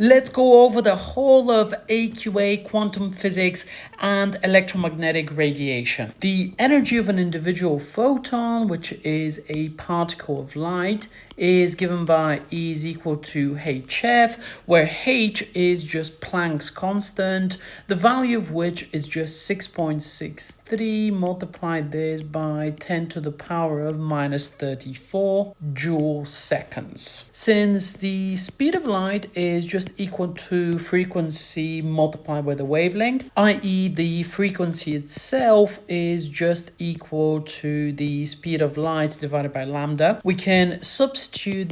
Let's go over the whole of AQA, quantum physics, and electromagnetic radiation. The energy of an individual photon, which is a particle of light, is given by E is equal to hf, where h is just Planck's constant, the value of which is just 6.63, multiplied this by 10 to the power of minus 34 joule seconds. Since the speed of light is just equal to frequency multiplied by the wavelength, i.e. the frequency itself is just equal to the speed of light divided by lambda, we can substitute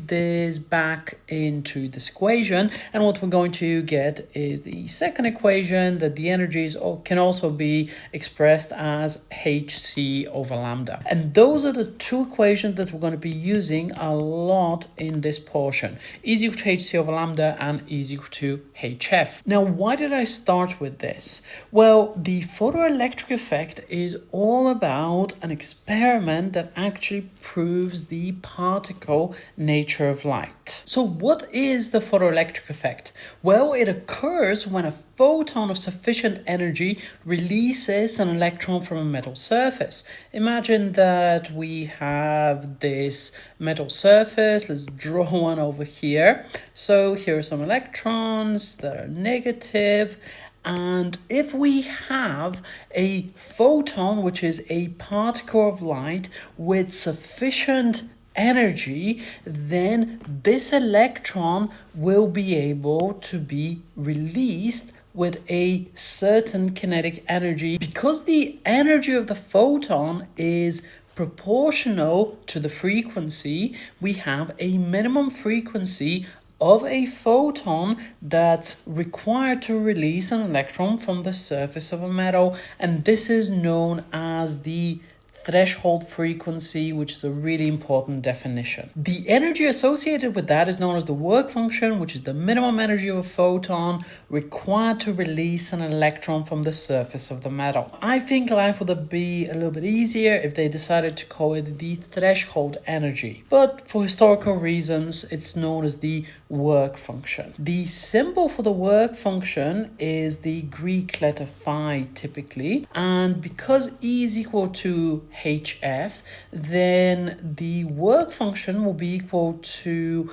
this back into this equation, and what we're going to get is the second equation, that the energies can also be expressed as hc over lambda. And those are the two equations that we're going to be using a lot in this portion. E is equal to hc over lambda and E is equal to hf. Now, why did I start with this? Well, the photoelectric effect is all about an experiment that actually proves the particle nature of light. So what is the photoelectric effect? Well, it occurs when a photon of sufficient energy releases an electron from a metal surface. Imagine that we have this metal surface. Let's draw one over here. So here are some electrons that are negative. And if we have a photon, which is a particle of light with sufficient energy, then this electron will be able to be released with a certain kinetic energy. Because the energy of the photon is proportional to the frequency, we have a minimum frequency of a photon that's required to release an electron from the surface of a metal, and this is known as the threshold frequency, which is a really important definition. The energy associated with that is known as the work function, which is the minimum energy of a photon required to release an electron from the surface of the metal. I think life would be a little bit easier if they decided to call it the threshold energy, but for historical reasons, it's known as the work function. The symbol for the work function is the Greek letter phi typically, and because E is equal to hf, then the work function will be equal to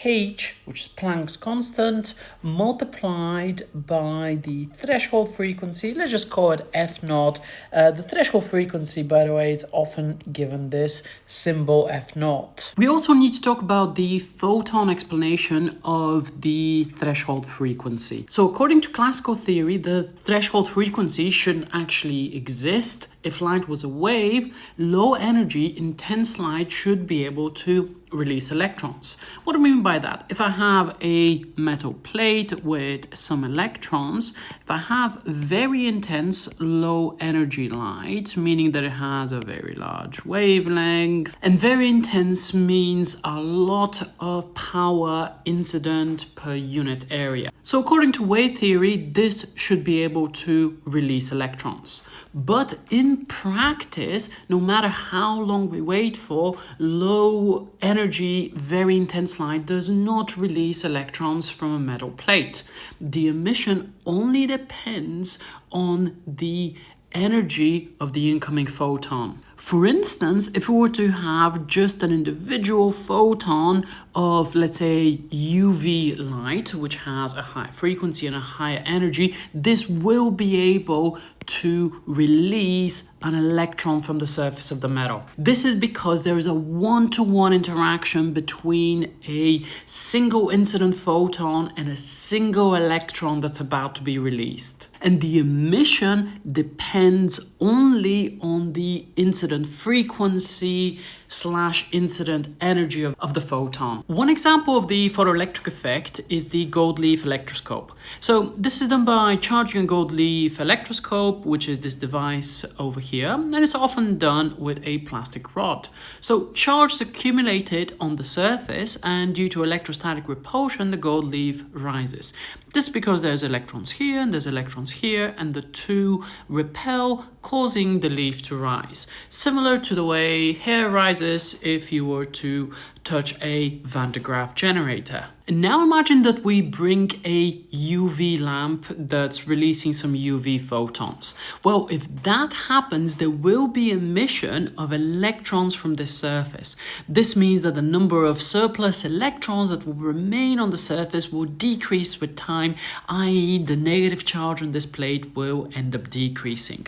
h, which is Planck's constant, multiplied by the threshold frequency. Let's just call it f naught. The threshold frequency, by the way, is often given this symbol f naught. We also need to talk about the photon explanation of the threshold frequency. So according to classical theory, the threshold frequency shouldn't actually exist. If light was a wave, low energy, intense light should be able to release electrons. What do I mean by that? If I have a metal plate with some electrons, if I have very intense low energy light, meaning that it has a very large wavelength, and very intense means a lot of power incident per unit area. So according to wave theory, this should be able to release electrons. But in practice, no matter how long we wait for, low energy, very intense light does not release electrons from a metal plate. The emission only depends on the energy of the incoming photon. For instance, if we were to have just an individual photon of, let's say, UV light, which has a high frequency and a higher energy, this will be able to release an electron from the surface of the metal. This is because there is a one-to-one interaction between a single incident photon and a single electron that's about to be released. And the emission depends only on the incident frequency / incident energy of the photon. One example of the photoelectric effect is the gold leaf electroscope. So this is done by charging a gold leaf electroscope, which is this device over here, and it's often done with a plastic rod. So charge is accumulated on the surface, and due to electrostatic repulsion, the gold leaf rises. This is because there's electrons here and there's electrons here, and the two repel, causing the leaf to rise. Similar to the way hair rises if you were to touch a Van de Graaff generator. And now imagine that we bring a UV lamp that's releasing some UV photons. Well, if that happens, there will be emission of electrons from this surface. This means that the number of surplus electrons that will remain on the surface will decrease with time, i.e. the negative charge on this plate will end up decreasing.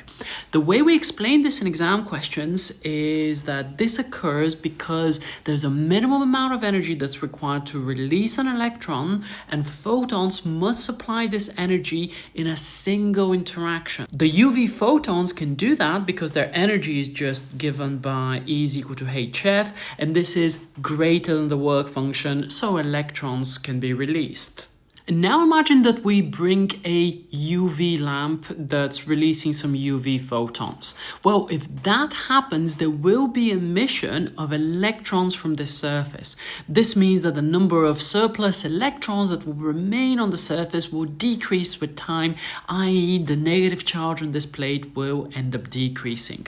The way we explain this in exam questions is that this occurs because there's a minimum amount of energy that's required to release an electron, and photons must supply this energy in a single interaction. The UV photons can do that because their energy is just given by E is equal to hf, and this is greater than the work function, so electrons can be released. And now imagine that we bring a UV lamp that's releasing some UV photons. Well, if that happens, there will be emission of electrons from this surface. This means that the number of surplus electrons that will remain on the surface will decrease with time, i.e. the negative charge on this plate will end up decreasing.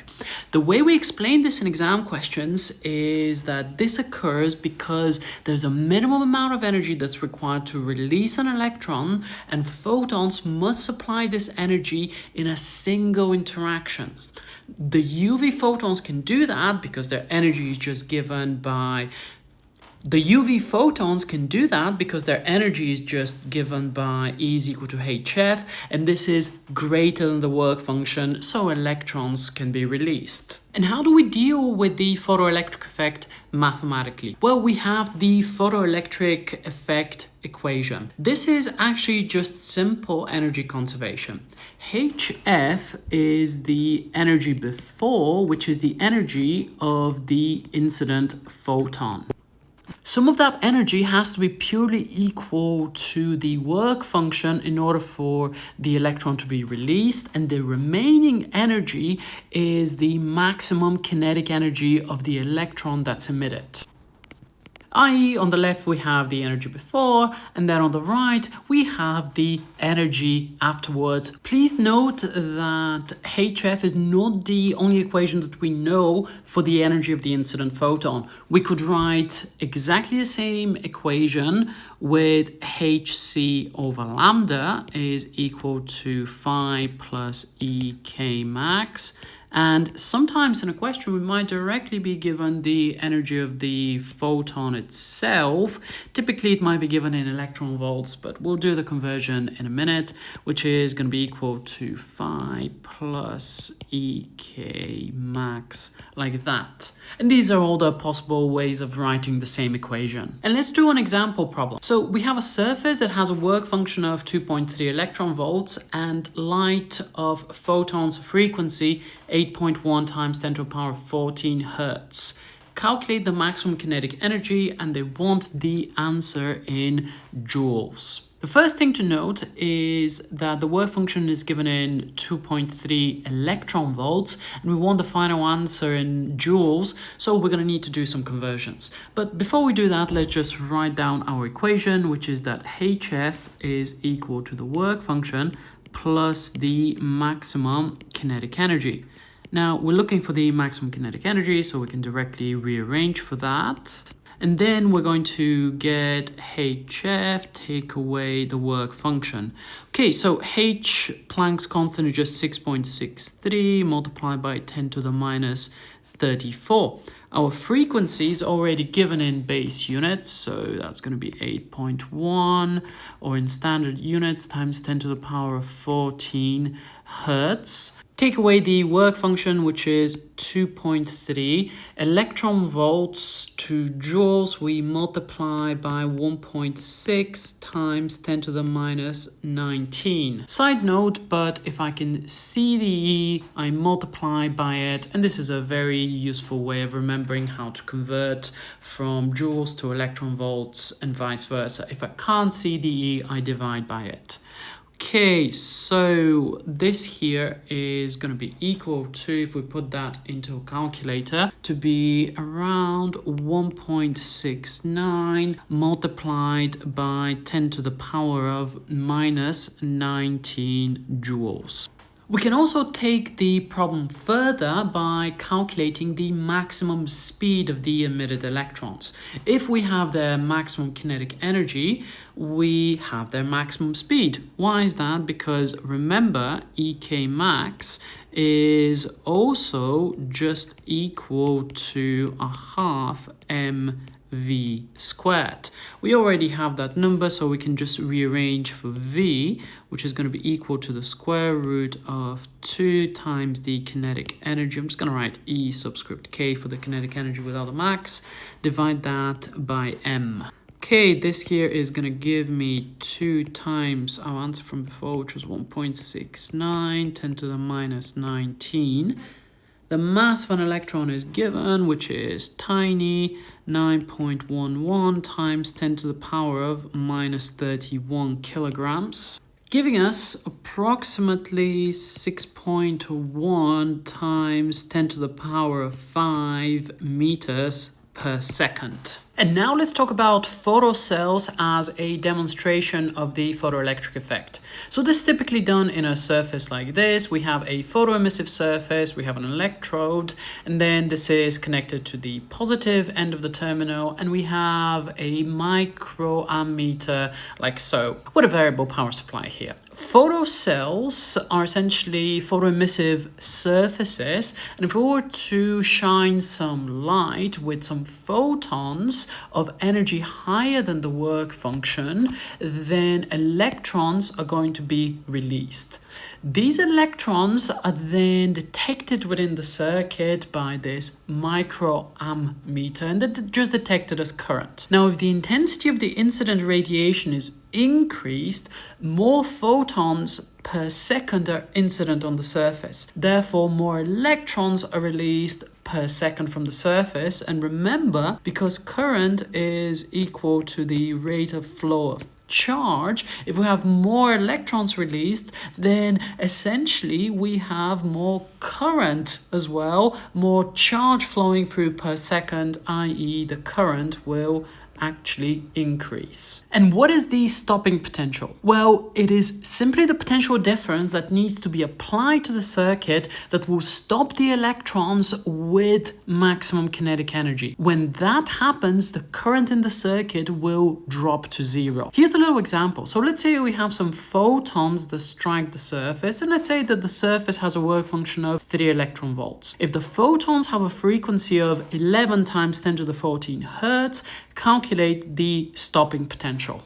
The way we explain this in exam questions is that this occurs because there's a minimum amount of energy that's required to release an electron, and photons must supply this energy in a single interaction. The UV photons can do that because their energy is just given by E is equal to hf, and this is greater than the work function, so electrons can be released. And how do we deal with the photoelectric effect mathematically? Well, we have the photoelectric effect equation. This is actually just simple energy conservation. Hf is the energy before, which is the energy of the incident photon. Some of that energy has to be purely equal to the work function in order for the electron to be released, and the remaining energy is the maximum kinetic energy of the electron that's emitted. i.e. on the left we have the energy before, and then on the right we have the energy afterwards. Please note that hf is not the only equation that we know for the energy of the incident photon. We could write exactly the same equation with hc over lambda is equal to phi plus ek max. And sometimes in a question, we might directly be given the energy of the photon itself. Typically, it might be given in electron volts, but we'll do the conversion in a minute, which is going to be equal to phi plus ek max, like that. And these are all the possible ways of writing the same equation. And let's do an example problem. So we have a surface that has a work function of 2.3 electron volts and light of photons frequency 8.1 times 10 to the power of 14 hertz. Calculate the maximum kinetic energy, and they want the answer in joules. The first thing to note is that the work function is given in 2.3 electron volts, and we want the final answer in joules, so we're going to need to do some conversions. But before we do that, let's just write down our equation, which is that hf is equal to the work function plus the maximum kinetic energy. Now, we're looking for the maximum kinetic energy, so we can directly rearrange for that. And then we're going to get hf, take away the work function. Okay, so h, Planck's constant, is just 6.63 multiplied by 10 to the minus 34. Our frequency is already given in base units, so that's going to be 8.1, or in standard units times 10 to the power of 14 hertz. Take away the work function, which is 2.3 electron volts to joules. We multiply by 1.6 times 10 to the minus 19. Side note, but if I can see the E, I multiply by it. And this is a very useful way of remembering how to convert from joules to electron volts and vice versa. If I can't see the E, I divide by it. Okay, so this here is going to be equal to, if we put that into a calculator, to be around 1.69 multiplied by 10 to the power of minus 19 joules. We can also take the problem further by calculating the maximum speed of the emitted electrons. If we have their maximum kinetic energy, we have their maximum speed. Why is that? Because remember, EK max is also just equal to a half mv squared. We already have that number, so we can just rearrange for v, which is going to be equal to the square root of 2 times the kinetic energy. I'm just going to write E subscript k for the kinetic energy without the max. Divide that by m. Okay, this here is going to give me 2 times our answer from before, which was 1.69, 10 to the minus 19. The mass of an electron is given, which is tiny, 9.11 times 10 to the power of minus 31 kilograms, giving us approximately 6.1 times 10 to the power of 5 meters per second. And now let's talk about photocells as a demonstration of the photoelectric effect. So this is typically done in a surface like this. We have a photoemissive surface, we have an electrode, and then this is connected to the positive end of the terminal, and we have a microammeter like so, with a variable power supply here. Photocells are essentially photoemissive surfaces, and if we were to shine some light with some photons of energy higher than the work function, then electrons are going to be released. These electrons are then detected within the circuit by this microammeter, and they're just detected as current. Now, if the intensity of the incident radiation is increased, more photons per second are incident on the surface. Therefore, more electrons are released per second from the surface. And remember, because current is equal to the rate of flow of charge, if we have more electrons released, then essentially we have more current as well, more charge flowing through per second, i.e. the current will actually increase. And what is the stopping potential? Well, it is simply the potential difference that needs to be applied to the circuit that will stop the electrons with maximum kinetic energy. When that happens, the current in the circuit will drop to 0. Here's a little example. So let's say we have some photons that strike the surface, and let's say that the surface has a work function of 3 electron volts. If the photons have a frequency of 11 times 10 to the 14 hertz, calculate the stopping potential.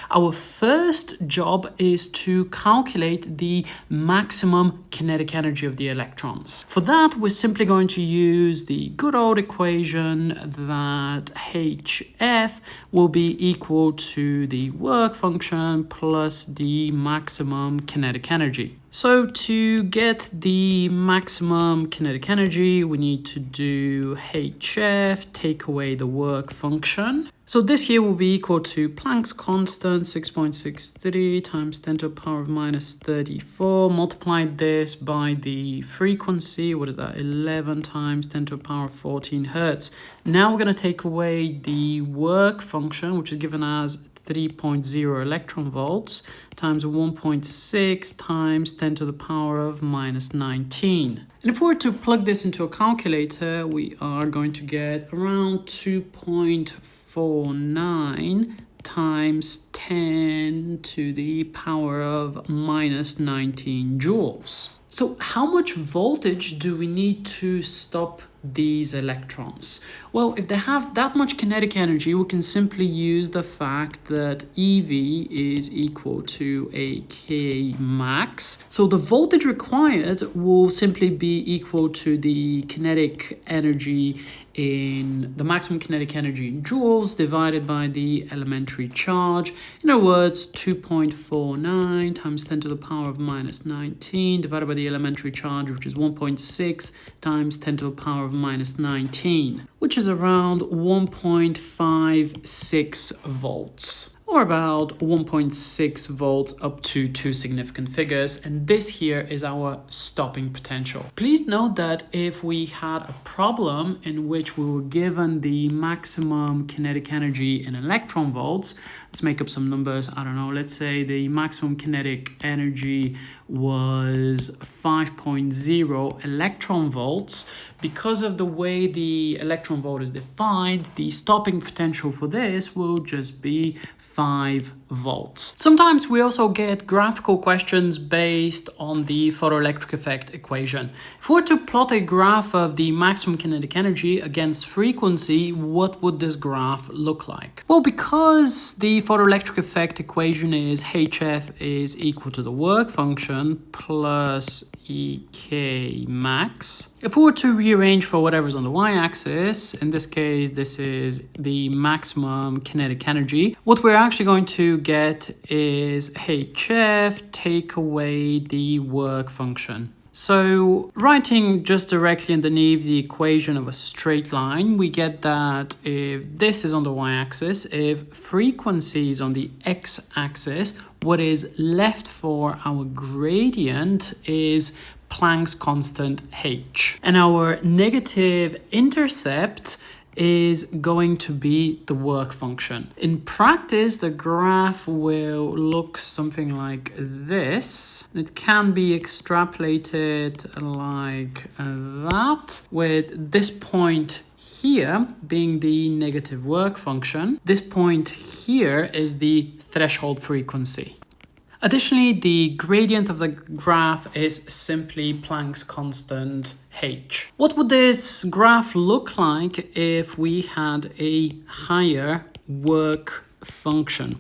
Our first job is to calculate the maximum kinetic energy of the electrons. For that, we're simply going to use the good old equation that HF will be equal to the work function plus the maximum kinetic energy. So to get the maximum kinetic energy, we need to do HF, take away the work function. So this here will be equal to Planck's constant, 6.63 times 10 to the power of minus 34. Multiply this by the frequency, what is that, 11 times 10 to the power of 14 hertz. Now we're going to take away the work function, which is given as 3.0 electron volts times 1.6 times 10 to the power of minus 19. And if we were to plug this into a calculator, we are going to get around 2.49 times 10 to the power of minus 19 joules. So how much voltage do we need to stop these electrons? Well, if they have that much kinetic energy, we can simply use the fact that EV is equal to AQA max. So the voltage required will simply be equal to the kinetic energy in the maximum kinetic energy in joules divided by the elementary charge. In other words, 2.49 times 10 to the power of minus 19 divided by the elementary charge, which is 1.6 times 10 to the power of minus 19, which is around 1.56 volts. Or about 1.6 volts up to 2 significant figures, and this here is our stopping potential. Please note that if we had a problem in which we were given the maximum kinetic energy in electron volts, let's make up some numbers. I don't know, let's say the maximum kinetic energy was 5.0 electron volts. Because of the way the electron volt is defined, the stopping potential for this will just be 5 volts. Sometimes we also get graphical questions based on the photoelectric effect equation. If we were to plot a graph of the maximum kinetic energy against frequency, what would this graph look like? Well, because the photoelectric effect equation is HF is equal to the work function plus EK max. If we were to rearrange for whatever's on the y-axis, in this case, this is the maximum kinetic energy, what we're actually going to get is HF take away the work function. So writing just directly underneath the equation of a straight line, we get that if this is on the y-axis, if frequency is on the x-axis, what is left for our gradient is Planck's constant h. And our negative intercept is going to be the work function. In practice, the graph will look something like this. It can be extrapolated like that, with this point here being the negative work function. This point here is the threshold frequency. Additionally, the gradient of the graph is simply Planck's constant h. What would this graph look like if we had a higher work function?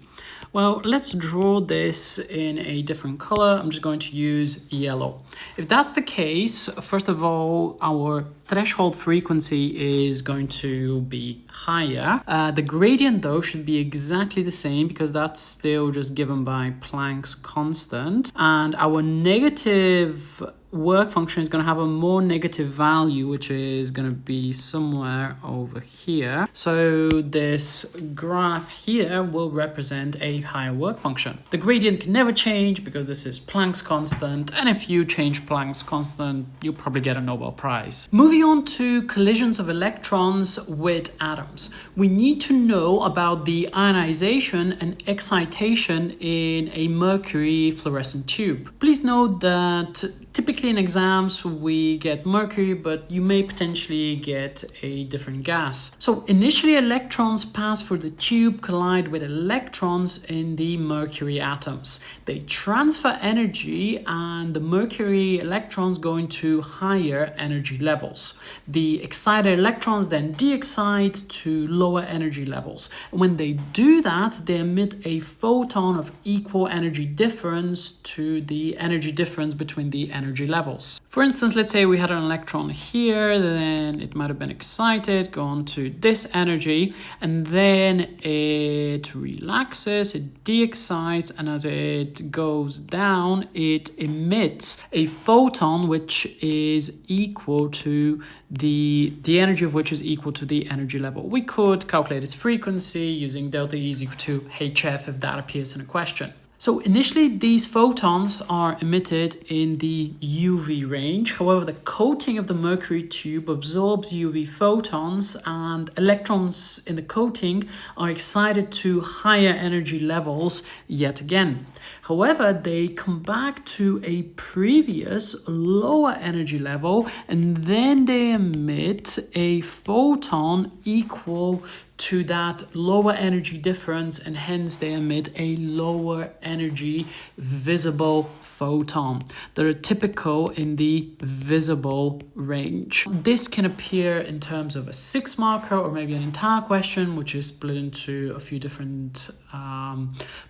Well, let's draw this in a different color. I'm just going to use yellow. If that's the case, first of all, our threshold frequency is going to be higher. The gradient, though, should be exactly the same because that's still just given by Planck's constant. And our negative work function is going to have a more negative value, which is going to be somewhere over here. So this graph here will represent a higher work function. The gradient can never change because this is Planck's constant, and if you change Planck's constant, you'll probably get a Nobel Prize. Moving on to collisions of electrons with atoms. We need to know about the ionization and excitation in a mercury fluorescent tube. Please note that typically in exams we get mercury, but you may potentially get a different gas. So initially electrons pass through the tube, collide with electrons in the mercury atoms. They transfer energy and the mercury electrons go into higher energy levels. The excited electrons then de-excite to lower energy levels. And when they do that, they emit a photon of equal energy difference to the energy difference between the energy levels. For instance, let's say we had an electron here, then it might have been excited, gone to this energy, and then it relaxes, it de-excites, and as it goes down, it emits a photon which is equal to the energy of which is equal to the energy level. We could calculate its frequency using delta E is equal to HF if that appears in a question. So initially these photons are emitted in the UV range. However, the coating of the mercury tube absorbs UV photons and electrons in the coating are excited to higher energy levels yet again. However, they come back to a previous lower energy level and then they emit a photon equal to that lower energy difference, and hence they emit a lower energy visible photon that are typical in the visible range. This can appear in terms of a 6 marker or maybe an entire question, which is split into a few different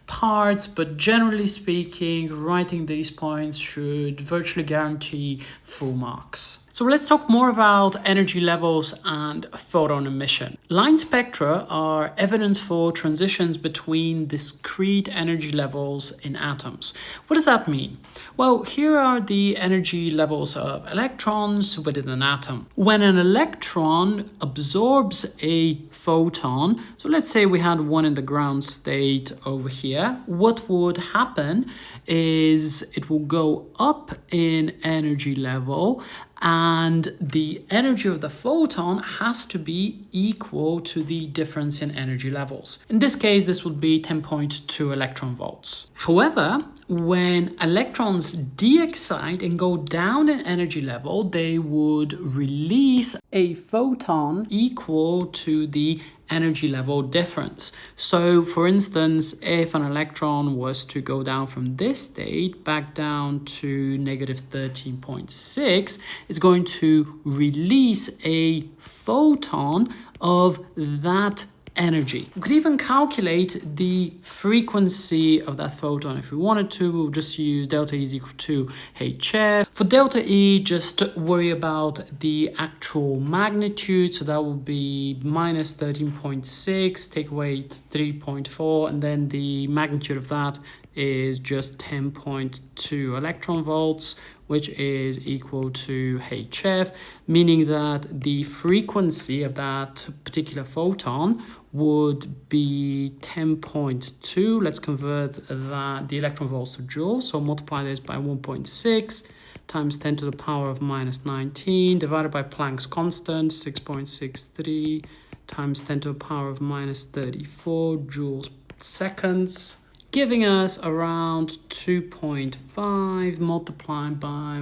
parts, but generally speaking, writing these points should virtually guarantee full marks. So let's talk more about energy levels and photon emission. Line spectra are evidence for transitions between discrete energy levels in atoms. What does that mean? Well, here are the energy levels of electrons within an atom. When an electron absorbs a photon, so let's say we had one in the ground state over here, what would happen is it will go up in energy level and the energy of the photon has to be equal to the difference in energy levels. In this case, this would be 10.2 electron volts. However, when electrons de-excite and go down in energy level, they would release a photon equal to the energy level difference. So for instance, if an electron was to go down from this state back down to negative 13.6, it's going to release a photon of that energy. We could even calculate the frequency of that photon if we wanted to. We'll just use delta E is equal to hf. For delta E, just worry about the actual magnitude. So that will be minus 13.6, take away 3.4, and then the magnitude of that is just 10.2 electron volts, which is equal to hf, meaning that the frequency of that particular photon would be 10.2. Let's convert the electron volts to joules. So multiply this by 1.6 times 10 to the power of minus 19 divided by Planck's constant, 6.63 times 10 to the power of minus 34 joules per seconds, giving us around 2.5 multiplied by,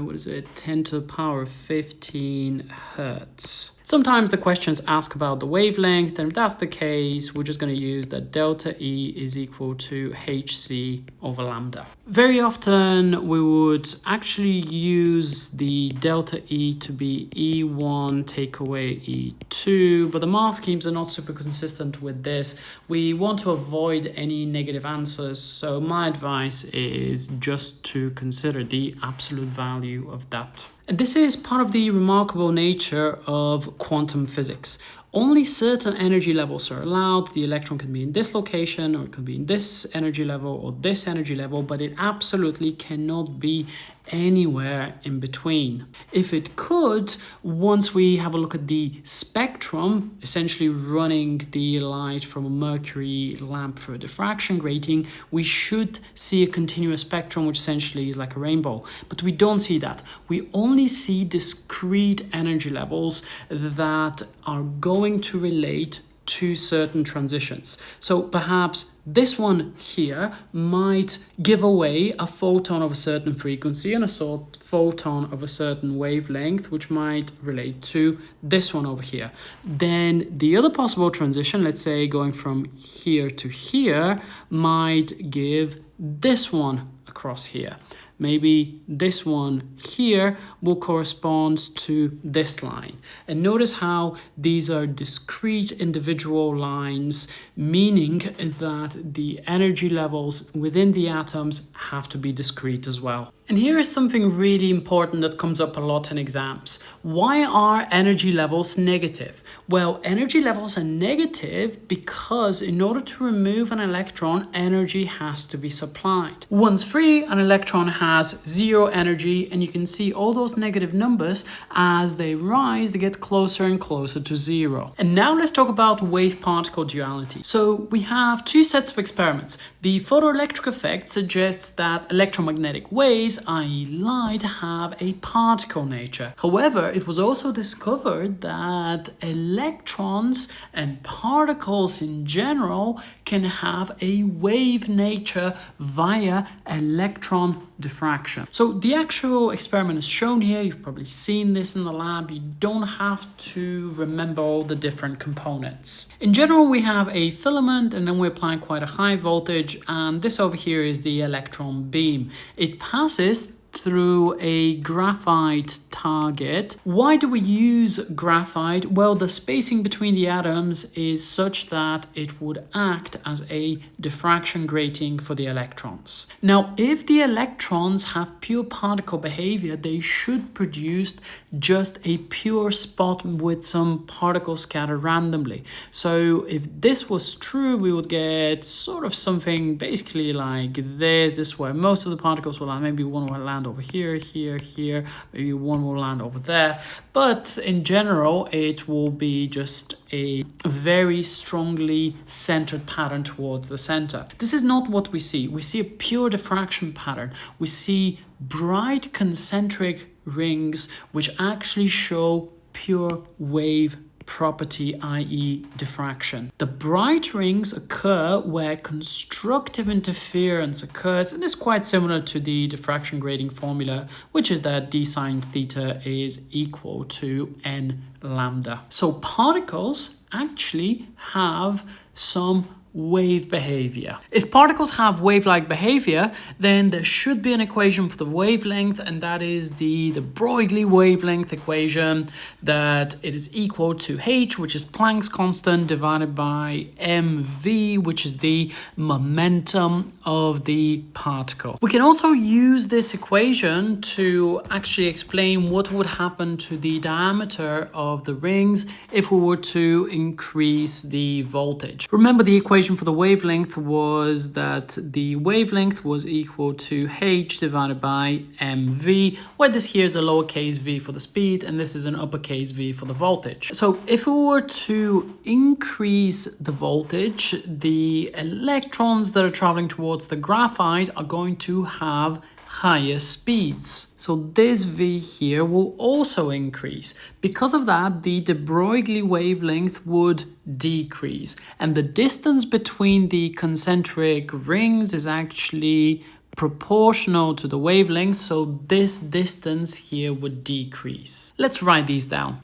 10 to the power of 15 hertz. Sometimes the questions ask about the wavelength, and if that's the case, we're just going to use that delta E is equal to hc over lambda. Very often we would actually use the delta E to be E1 take away E2, but the math schemes are not super consistent with this. We want to avoid any negative answers, so my advice is just to consider the absolute value of that. And this is part of the remarkable nature of quantum physics. Only certain energy levels are allowed. The electron can be in this location, or it could be in this energy level or this energy level, but it absolutely cannot be anywhere in between. If it could, once we have a look at the spectrum, essentially running the light from a mercury lamp through a diffraction grating, we should see a continuous spectrum, which essentially is like a rainbow. But we don't see that. We only see discrete energy levels that are going to relate to certain transitions. So perhaps this one here might give away a photon of a certain frequency and a photon of a certain wavelength, which might relate to this one over here. Then the other possible transition, let's say going from here to here, might give this one across here. Maybe this one here will correspond to this line. And notice how these are discrete individual lines, meaning that the energy levels within the atoms have to be discrete as well. And here is something really important that comes up a lot in exams. Why are energy levels negative? Well, energy levels are negative because in order to remove an electron, energy has to be supplied. Once free, an electron has zero energy, and you can see all those negative numbers as they rise, they get closer and closer to zero. And now let's talk about wave-particle duality. So we have two sets of experiments. The photoelectric effect suggests that electromagnetic waves, i.e. light, have a particle nature. However, it was also discovered that electrons and particles in general can have a wave nature via electron diffraction. So the actual experiment is shown here. You've probably seen this in the lab. You don't have to remember all the different components. In general, we have a filament, and then we're applying quite a high voltage, and this over here is the electron beam. It passes through a graphite target. Why do we use graphite? Well, the spacing between the atoms is such that it would act as a diffraction grating for the electrons. Now, if the electrons have pure particle behavior, they should produce just a pure spot with some particles scattered randomly. So if this was true, we would get sort of something basically like this. This is where most of the particles will land. Maybe one will land over here, here, maybe one will land over there. But in general, it will be just a very strongly centered pattern towards the center. This is not what we see. We see a pure diffraction pattern. We see bright concentric rings which actually show pure wave property, i.e. diffraction. The bright rings occur where constructive interference occurs, and it's quite similar to the diffraction grading formula, which is that d sine theta is equal to n lambda. So particles actually have some wave behavior. If particles have wave-like behavior, then there should be an equation for the wavelength, and that is the Broglie wavelength equation, that it is equal to h, which is Planck's constant, divided by mv, which is the momentum of the particle. We can also use this equation to actually explain what would happen to the diameter of the rings if we were to increase the voltage. Remember, the equation for the wavelength was that the wavelength was equal to h divided by mv, where this here is a lowercase v for the speed and this is an uppercase v for the voltage. So if we were to increase the voltage, the electrons that are traveling towards the graphite are going to have higher speeds. So this V here will also increase. Because of that, the de Broglie wavelength would decrease. And the distance between the concentric rings is actually proportional to the wavelength, so this distance here would decrease. Let's write these down.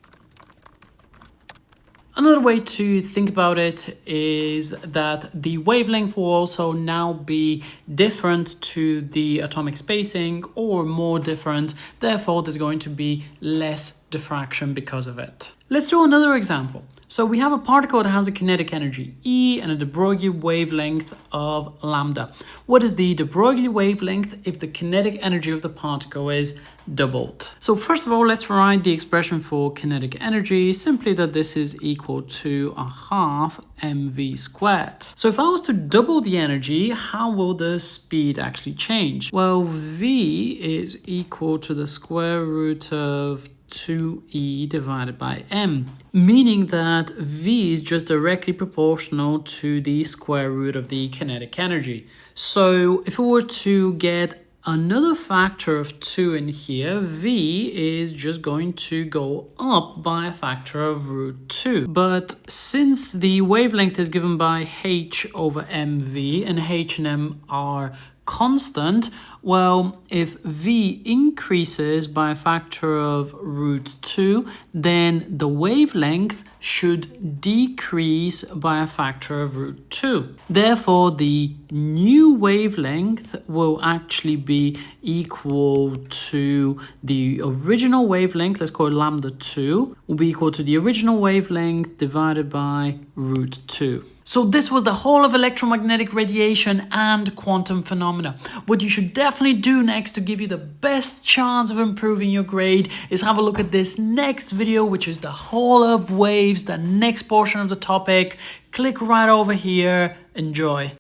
Another way to think about it is that the wavelength will also now be different to the atomic spacing, or more different. Therefore, there's going to be less diffraction because of it. Let's do another example. So we have a particle that has a kinetic energy E and a de Broglie wavelength of lambda. What is the de Broglie wavelength if the kinetic energy of the particle is doubled? So first of all, let's write the expression for kinetic energy, simply that this is equal to a half mv squared. So if I was to double the energy, how will the speed actually change? Well, v is equal to the square root of 2e divided by m, meaning that v is just directly proportional to the square root of the kinetic energy. So if we were to get another factor of 2 in here, v is just going to go up by a factor of root 2. But since the wavelength is given by h over mv and h and m are constant, well, if v increases by a factor of root 2, then the wavelength should decrease by a factor of root 2. Therefore, the new wavelength will actually be equal to the original wavelength, let's call it lambda 2, will be equal to the original wavelength divided by root 2. So this was the whole of electromagnetic radiation and quantum phenomena. What you should definitely do next to give you the best chance of improving your grade is have a look at this next video, which is the whole of waves, the next portion of the topic. Click right over here. Enjoy.